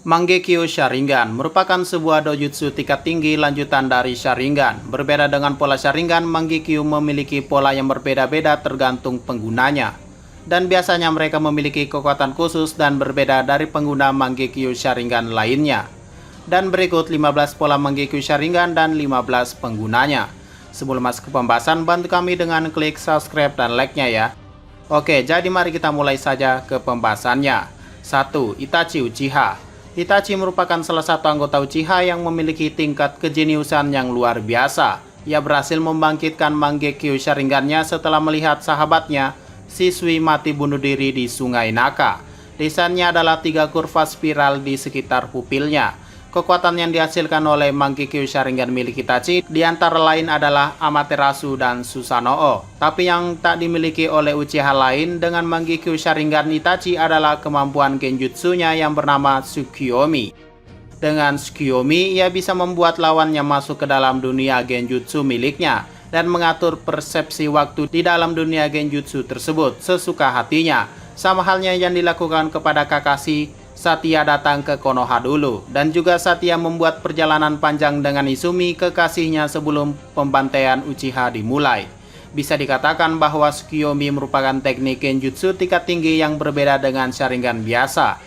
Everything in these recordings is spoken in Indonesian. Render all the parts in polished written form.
Mangekyo Sharingan merupakan sebuah dojutsu tingkat tinggi lanjutan dari Sharingan. Berbeda dengan pola Sharingan, Mangekyo memiliki pola yang berbeda-beda tergantung penggunanya. Dan biasanya mereka memiliki kekuatan khusus dan berbeda dari pengguna Mangekyo Sharingan lainnya. Dan berikut 15 pola Mangekyo Sharingan dan 15 penggunanya. Sebelum masuk ke pembahasan, bantu kami dengan klik subscribe dan like-nya ya. Oke, jadi mari kita mulai saja ke pembahasannya. 1. Itachi Uchiha. Itachi merupakan salah satu anggota Uchiha yang memiliki tingkat kejeniusan yang luar biasa. Ia berhasil membangkitkan Mangekyo Sharingannya setelah melihat sahabatnya, Shisui, mati bunuh diri di Sungai Naka. Desainnya adalah 3 kurva spiral di sekitar pupilnya. Kekuatan yang dihasilkan oleh Mangekyo Sharingan milik Itachi di antara lain adalah Amaterasu dan Susanoo. Tapi yang tak dimiliki oleh Uchiha lain dengan Mangekyo Sharingan Itachi adalah kemampuan genjutsunya yang bernama Tsukiyomi. Dengan Tsukiyomi, ia bisa membuat lawannya masuk ke dalam dunia genjutsu miliknya dan mengatur persepsi waktu di dalam dunia genjutsu tersebut sesuka hatinya. Sama halnya yang dilakukan kepada Kakashi saat ia datang ke Konoha dulu, dan juga saat ia membuat perjalanan panjang dengan Izumi, kekasihnya, sebelum pembantaian Uchiha dimulai. Bisa dikatakan bahwa Tsukiyomi merupakan teknik genjutsu tingkat tinggi yang berbeda dengan Sharingan biasa.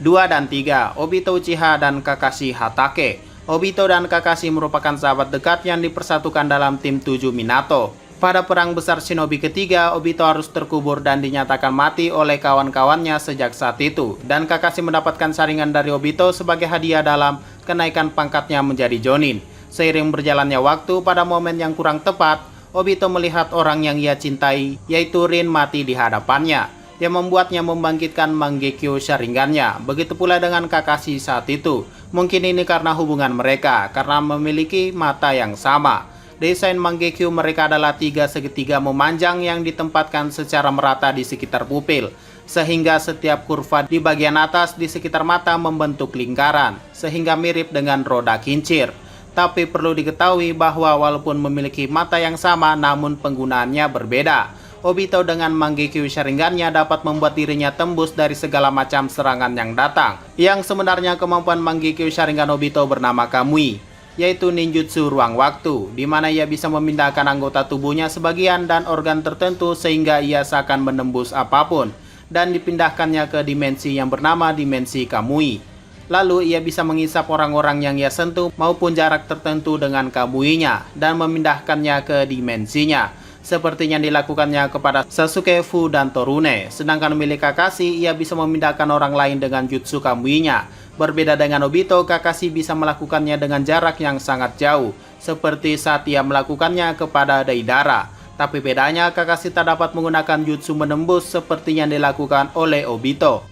2 dan 3. Obito Uchiha dan Kakashi Hatake. Obito dan Kakashi merupakan sahabat dekat yang dipersatukan dalam tim 7 Minato. Pada perang besar shinobi ketiga, Obito harus terkubur dan dinyatakan mati oleh kawan-kawannya sejak saat itu. Dan Kakashi mendapatkan Sharingan dari Obito sebagai hadiah dalam kenaikan pangkatnya menjadi Jonin. Seiring berjalannya waktu, pada momen yang kurang tepat, Obito melihat orang yang ia cintai, yaitu Rin, mati di hadapannya, yang membuatnya membangkitkan Mangekyo Sharingannya. Begitu pula dengan Kakashi saat itu. Mungkin ini karena hubungan mereka, karena memiliki mata yang sama. Desain Mangekyo mereka adalah 3 segitiga memanjang yang ditempatkan secara merata di sekitar pupil, sehingga setiap kurva di bagian atas di sekitar mata membentuk lingkaran, sehingga mirip dengan roda kincir. Tapi perlu diketahui bahwa walaupun memiliki mata yang sama, namun penggunaannya berbeda. Obito dengan Mangekyo Sharingannya dapat membuat dirinya tembus dari segala macam serangan yang datang. Yang sebenarnya kemampuan Mangekyo Sharingan Obito bernama Kamui, yaitu ninjutsu ruang waktu, di mana ia bisa memindahkan anggota tubuhnya sebagian dan organ tertentu sehingga ia seakan menembus apapun, dan dipindahkannya ke dimensi yang bernama dimensi Kamui. Lalu ia bisa mengisap orang-orang yang ia sentuh maupun jarak tertentu dengan Kamuinya dan memindahkannya ke dimensinya, seperti yang dilakukannya kepada Sasuke, Fu, dan Torune. Sedangkan milik Kakashi, ia bisa memindahkan orang lain dengan jutsu Kamuinya. Berbeda dengan Obito, Kakashi bisa melakukannya dengan jarak yang sangat jauh, seperti saat ia melakukannya kepada Deidara. Tapi bedanya, Kakashi tak dapat menggunakan jutsu menembus seperti yang dilakukan oleh Obito.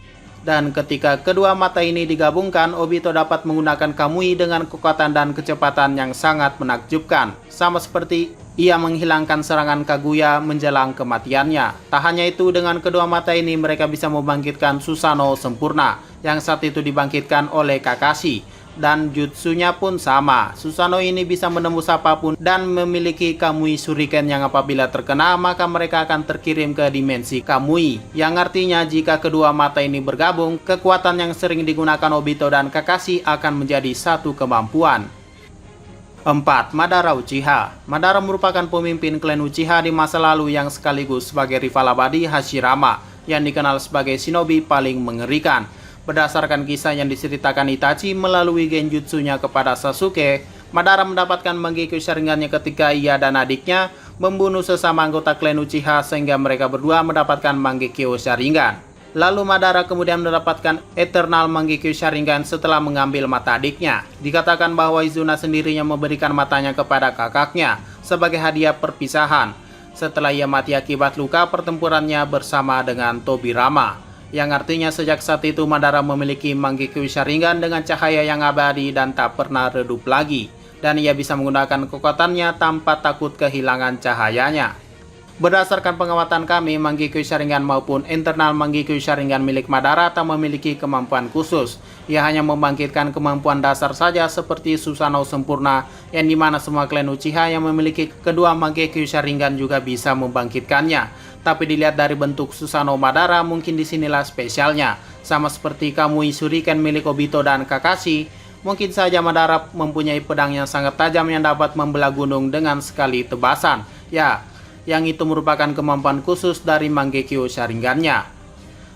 Dan ketika kedua mata ini digabungkan, Obito dapat menggunakan Kamui dengan kekuatan dan kecepatan yang sangat menakjubkan, sama seperti ia menghilangkan serangan Kaguya menjelang kematiannya. Tak hanya itu, dengan kedua mata ini mereka bisa membangkitkan Susanoo sempurna, yang saat itu dibangkitkan oleh Kakashi. Dan jutsunya pun sama. Susanoo ini bisa menembus apapun dan memiliki Kamui Shuriken yang apabila terkena maka mereka akan terkirim ke dimensi Kamui. Yang artinya jika kedua mata ini bergabung, kekuatan yang sering digunakan Obito dan Kakashi akan menjadi satu kemampuan. 4. Madara Uchiha. Madara merupakan pemimpin klan Uchiha di masa lalu yang sekaligus sebagai rival abadi Hashirama, yang dikenal sebagai shinobi paling mengerikan. Berdasarkan kisah yang diceritakan Itachi melalui genjutsunya kepada Sasuke, Madara mendapatkan Mangekyo Sharingannya ketika ia dan adiknya membunuh sesama anggota klan Uchiha sehingga mereka berdua mendapatkan Mangekyo Sharingan. Lalu Madara kemudian mendapatkan Eternal Mangekyo Sharingan setelah mengambil mata adiknya. Dikatakan bahwa Izuna sendirinya memberikan matanya kepada kakaknya sebagai hadiah perpisahan, setelah ia mati akibat luka pertempurannya bersama dengan Tobirama. Yang artinya sejak saat itu Madara memiliki Mangekyo Sharingan dengan cahaya yang abadi dan tak pernah redup lagi. Dan ia bisa menggunakan kekuatannya tanpa takut kehilangan cahayanya. Berdasarkan pengamatan kami, Mangekyo Sharingan maupun internal Mangekyo Sharingan milik Madara tak memiliki kemampuan khusus. Ia hanya membangkitkan kemampuan dasar saja seperti Susanoo sempurna, yang dimana semua klan Uchiha yang memiliki kedua Mangekyo Sharingan juga bisa membangkitkannya. Tapi dilihat dari bentuk Susanoo Madara, mungkin disinilah spesialnya. Sama seperti Kamui Shuriken milik Obito dan Kakashi, mungkin saja Madara mempunyai pedang yang sangat tajam yang dapat membelah gunung dengan sekali tebasan. Ya, yang itu merupakan kemampuan khusus dari Mangekyo Sharingan-nya.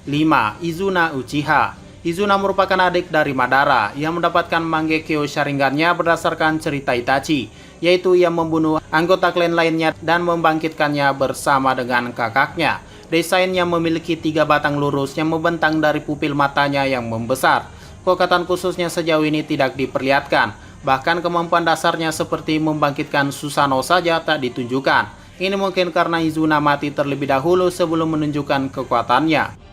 5. Izuna Uchiha. Izuna merupakan adik dari Madara yang mendapatkan Mangekyo Sharingan-nya berdasarkan cerita Itachi, yaitu ia membunuh anggota klan lainnya dan membangkitkannya bersama dengan kakaknya. Desainnya memiliki 3 batang lurus yang membentang dari pupil matanya yang membesar. Kekuatan khususnya sejauh ini tidak diperlihatkan. Bahkan kemampuan dasarnya seperti membangkitkan Susanoo saja tak ditunjukkan. Ini mungkin karena Izuna mati terlebih dahulu sebelum menunjukkan kekuatannya.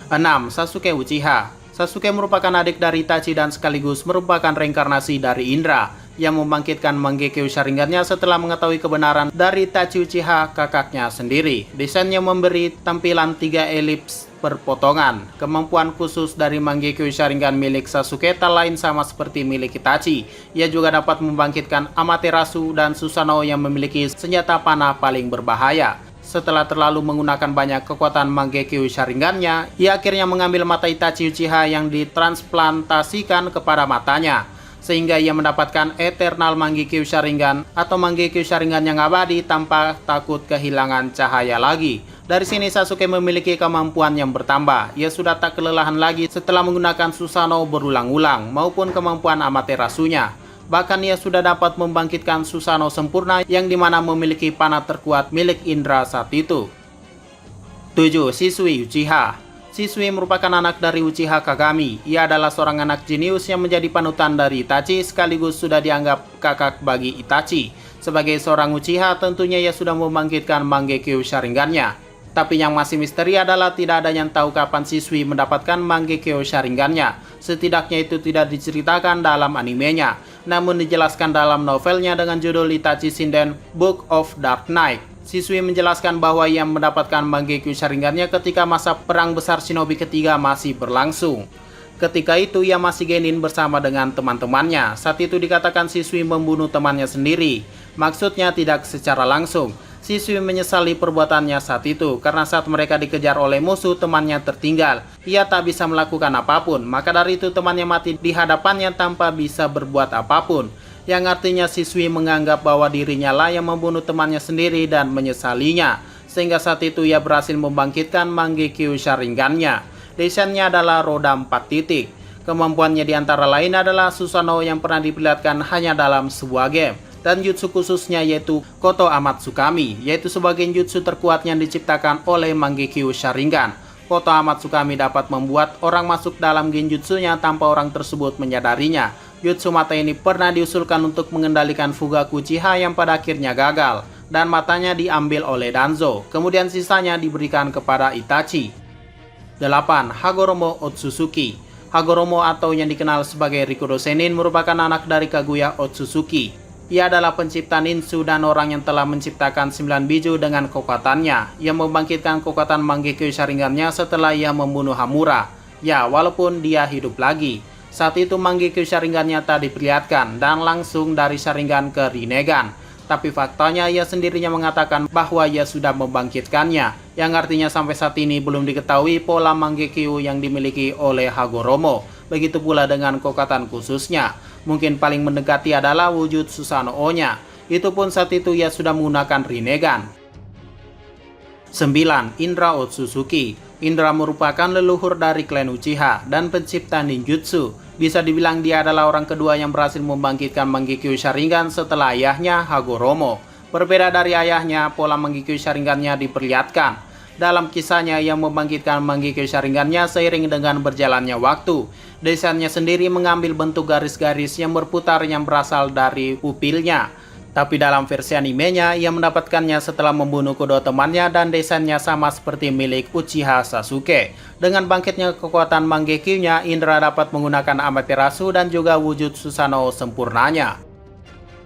6. Sasuke Uchiha. Sasuke merupakan adik dari Itachi dan sekaligus merupakan reinkarnasi dari Indra yang membangkitkan Mangekyo Sharingan-nya setelah mengetahui kebenaran dari Itachi Uchiha, kakaknya sendiri. Desainnya memberi tampilan 3 elips perpotongan. Kemampuan khusus dari Mangekyo Sharingan milik Sasuke tak lain sama seperti milik Itachi. Ia juga dapat membangkitkan Amaterasu dan Susanoo yang memiliki senjata panah paling berbahaya. Setelah terlalu menggunakan banyak kekuatan Mangekyo Sharingan-nya, ia akhirnya mengambil mata Itachi Uchiha yang ditransplantasikan kepada matanya, sehingga ia mendapatkan Eternal Mangekyo Sharingan atau Mangekyo Sharingan yang abadi tanpa takut kehilangan cahaya lagi. Dari sini Sasuke memiliki kemampuan yang bertambah. Ia sudah tak kelelahan lagi setelah menggunakan Susanoo berulang-ulang maupun kemampuan Amaterasunya. Bahkan ia sudah dapat membangkitkan Susanoo sempurna yang dimana memiliki panah terkuat milik Indra saat itu. 7. Shisui Uchiha. Shisui merupakan anak dari Uchiha Kagami. Ia adalah seorang anak jenius yang menjadi panutan dari Itachi sekaligus sudah dianggap kakak bagi Itachi. Sebagai seorang Uchiha tentunya ia sudah membangkitkan Mangekyo Sharingan-nya. Tapi yang masih misteri adalah tidak ada yang tahu kapan Shisui mendapatkan Mangekyo Sharingan-nya. Setidaknya itu tidak diceritakan dalam animenya, namun dijelaskan dalam novelnya dengan judul Itachi Shinden Book of Dark Knight. Shisui menjelaskan bahwa ia mendapatkan Mangekyo Sharingan-nya ketika masa perang besar shinobi ketiga masih berlangsung. Ketika itu ia masih genin bersama dengan teman-temannya. Saat itu dikatakan Shisui membunuh temannya sendiri. Maksudnya tidak secara langsung. Shisui menyesali perbuatannya saat itu karena saat mereka dikejar oleh musuh temannya tertinggal. Ia tak bisa melakukan apapun, maka dari itu temannya mati di hadapannya tanpa bisa berbuat apapun. Yang artinya Shisui menganggap bahwa dirinya lah yang membunuh temannya sendiri dan menyesalinya. Sehingga saat itu ia berhasil membangkitkan Mangekyo Sharingan-nya. Desainnya adalah roda 4 titik. Kemampuannya diantara lain adalah Susanoo yang pernah diperlihatkan hanya dalam sebuah game. Dan jutsu khususnya yaitu Koto Amatsukami, yaitu sebagai jutsu terkuat yang diciptakan oleh Mangekyo Sharingan. Koto Amatsukami dapat membuat orang masuk dalam genjutsunya tanpa orang tersebut menyadarinya. Jutsu mata ini pernah diusulkan untuk mengendalikan Fugaku Uchiha yang pada akhirnya gagal, dan matanya diambil oleh Danzo, kemudian sisanya diberikan kepada Itachi. 8. Hagoromo Otsutsuki. Hagoromo atau yang dikenal sebagai Rikudo Sennin merupakan anak dari Kaguya Otsutsuki. Ia adalah pencipta ninsu dan orang yang telah menciptakan 9 biju dengan kekuatannya. Ia membangkitkan kekuatan Mangekyo Sharingan-nya setelah ia membunuh Hamura. Ya, walaupun dia hidup lagi. Saat itu Mangekyo Sharingan-nya tak diperlihatkan dan langsung dari Sharingan ke Rinnegan. Tapi faktanya ia sendirinya mengatakan bahwa ia sudah membangkitkannya. Yang artinya sampai saat ini belum diketahui pola Mangekyo yang dimiliki oleh Hagoromo. Begitu pula dengan kekuatan khususnya. Mungkin paling mendekati adalah wujud Susanoo-nya. Itu pun saat itu ia sudah menggunakan Rinnegan. 9. Indra Otsutsuki. Indra merupakan leluhur dari klan Uchiha dan pencipta ninjutsu. Bisa dibilang dia adalah orang kedua yang berhasil membangkitkan Mangekyo Sharingan setelah ayahnya Hagoromo. Berbeda dari ayahnya, pola Mangekyo Sharingan-nya diperlihatkan. Dalam kisahnya yang membangkitkan Mangekyo Sharingan-nya seiring dengan berjalannya waktu. Desainnya sendiri mengambil bentuk garis-garis yang berputar yang berasal dari pupilnya. Tapi dalam versi animenya, ia mendapatkannya setelah membunuh kedua temannya dan desainnya sama seperti milik Uchiha Sasuke. Dengan bangkitnya kekuatan Mangekyo-nya, Indra dapat menggunakan Amaterasu dan juga wujud Susanoo sempurnanya.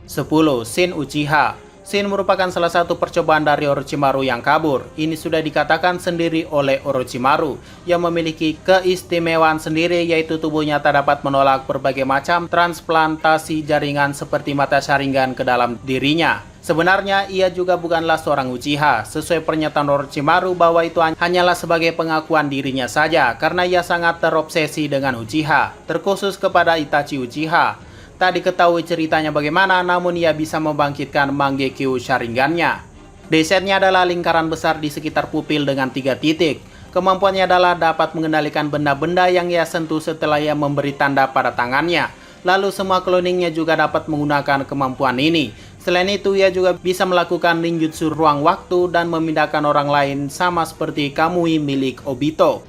10. Shin Uchiha. Shin merupakan salah satu percobaan dari Orochimaru yang kabur. Ini sudah dikatakan sendiri oleh Orochimaru yang memiliki keistimewaan sendiri, yaitu tubuhnya tak dapat menolak berbagai macam transplantasi jaringan seperti mata Sharingan ke dalam dirinya. Sebenarnya ia juga bukanlah seorang Uchiha, sesuai pernyataan Orochimaru bahwa itu hanyalah sebagai pengakuan dirinya saja karena ia sangat terobsesi dengan Uchiha, terkhusus kepada Itachi Uchiha. Tak diketahui ceritanya bagaimana, namun ia bisa membangkitkan Mangekyo Sharingan-nya. Desainnya adalah lingkaran besar di sekitar pupil dengan 3 titik. Kemampuannya adalah dapat mengendalikan benda-benda yang ia sentuh setelah ia memberi tanda pada tangannya. Lalu semua cloningnya juga dapat menggunakan kemampuan ini. Selain itu, ia juga bisa melakukan ninjutsu ruang waktu dan memindahkan orang lain sama seperti Kamui milik Obito.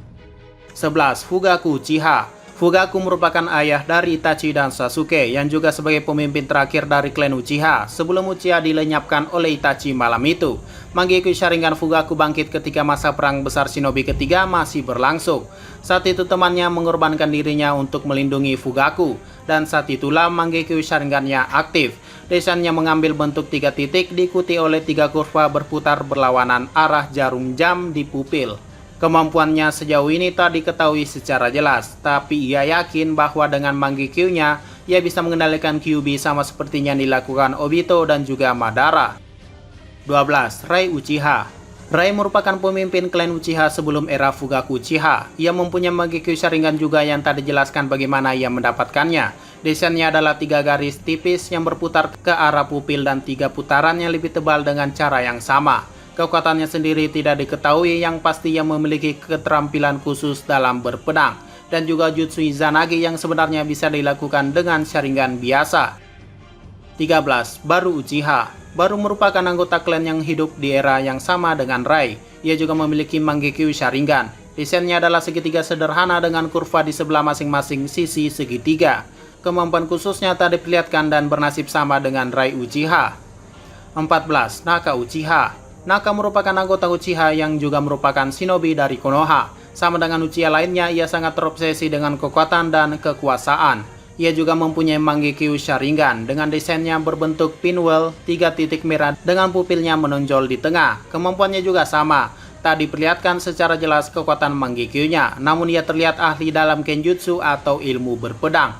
11. Fugaku Uchiha. Fugaku merupakan ayah dari Itachi dan Sasuke yang juga sebagai pemimpin terakhir dari klan Uchiha sebelum Uchiha dilenyapkan oleh Itachi malam itu. Mangekyo Sharingan Fugaku bangkit ketika masa perang besar shinobi ketiga masih berlangsung. Saat itu temannya mengorbankan dirinya untuk melindungi Fugaku, dan saat itulah Mangekyo Sharingan-nya aktif. Desainnya mengambil bentuk 3 titik diikuti oleh 3 kurva berputar berlawanan arah jarum jam di pupil. Kemampuannya sejauh ini tak diketahui secara jelas, tapi ia yakin bahwa dengan Mangekyo-nya, ia bisa mengendalikan Kyuubi sama seperti yang dilakukan Obito dan juga Madara. 12. Rai Uchiha. Rai merupakan pemimpin klan Uchiha sebelum era Fugaku Uchiha. Ia mempunyai Mangekyo Sharingan juga yang tak dijelaskan bagaimana ia mendapatkannya. Desainnya adalah 3 garis tipis yang berputar ke arah pupil dan 3 putaran yang lebih tebal dengan cara yang sama. Kekuatannya sendiri tidak diketahui, yang pasti ia memiliki keterampilan khusus dalam berpedang, dan juga jutsu Izanagi yang sebenarnya bisa dilakukan dengan Sharingan biasa. 13. Baru Uchiha. Baru merupakan anggota klan yang hidup di era yang sama dengan Rai. Ia juga memiliki Mangekyo Sharingan. Desainnya adalah segitiga sederhana dengan kurva di sebelah masing-masing sisi segitiga. Kemampuan khususnya tak diperlihatkan dan bernasib sama dengan Rai Uchiha. 14. Naka Uchiha. Naka merupakan anggota Uchiha yang juga merupakan shinobi dari Konoha. Sama dengan Uchiha lainnya, ia sangat terobsesi dengan kekuatan dan kekuasaan. Ia juga mempunyai Mangekyo Sharingan dengan desainnya berbentuk pinwheel 3 titik merah dengan pupilnya menonjol di tengah. Kemampuannya juga sama. Tak diperlihatkan secara jelas kekuatan Mangekyo-nya, namun ia terlihat ahli dalam kenjutsu atau ilmu berpedang.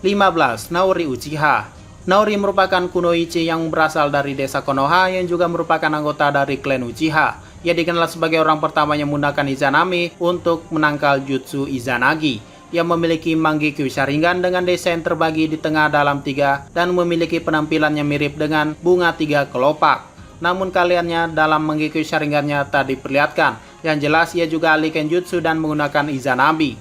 15. Naori Uchiha. Naori merupakan kunoichi yang berasal dari desa Konoha yang juga merupakan anggota dari klan Uchiha. Ia dikenal sebagai orang pertama yang menggunakan Izanami untuk menangkal jutsu Izanagi. Ia memiliki Mangekyo Sharingan dengan desain terbagi di tengah dalam 3 dan memiliki penampilan yang mirip dengan bunga 3 kelopak. Namun kaliannya dalam Mangekyo Sharingan-nya tak diperlihatkan. Yang jelas ia juga ahli kenjutsu dan menggunakan Izanami.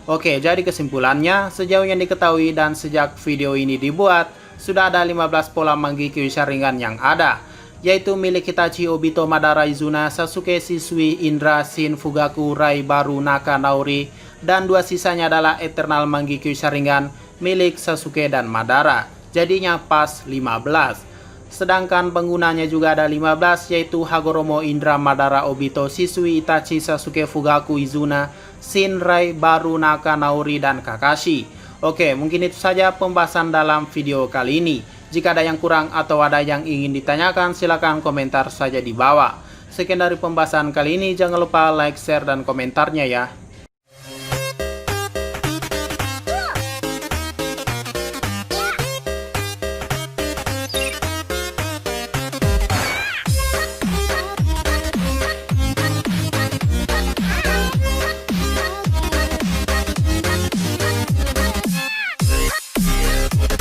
Oke, jadi kesimpulannya, sejauh yang diketahui dan sejak video ini dibuat, sudah ada 15 pola Mangekyo Sharingan yang ada, yaitu milik Itachi, Obito, Madara, Izuna, Sasuke, Shisui, Indra, Shin, Fugaku, Rai, Baru, Naka, Naori, dan 2 sisanya adalah Eternal Mangekyo Sharingan milik Sasuke dan Madara. Jadinya pas 15. Sedangkan penggunanya juga ada 15, yaitu Hagoromo, Indra, Madara, Obito, Shisui, Itachi, Sasuke, Fugaku, Izuna, Shin, Rai, Baru, Naka, Naori, dan Kakashi. Oke, mungkin itu saja pembahasan dalam video kali ini. Jika ada yang kurang atau ada yang ingin ditanyakan, silakan komentar saja di bawah. Sekian dari pembahasan kali ini, jangan lupa like, share, dan komentarnya ya.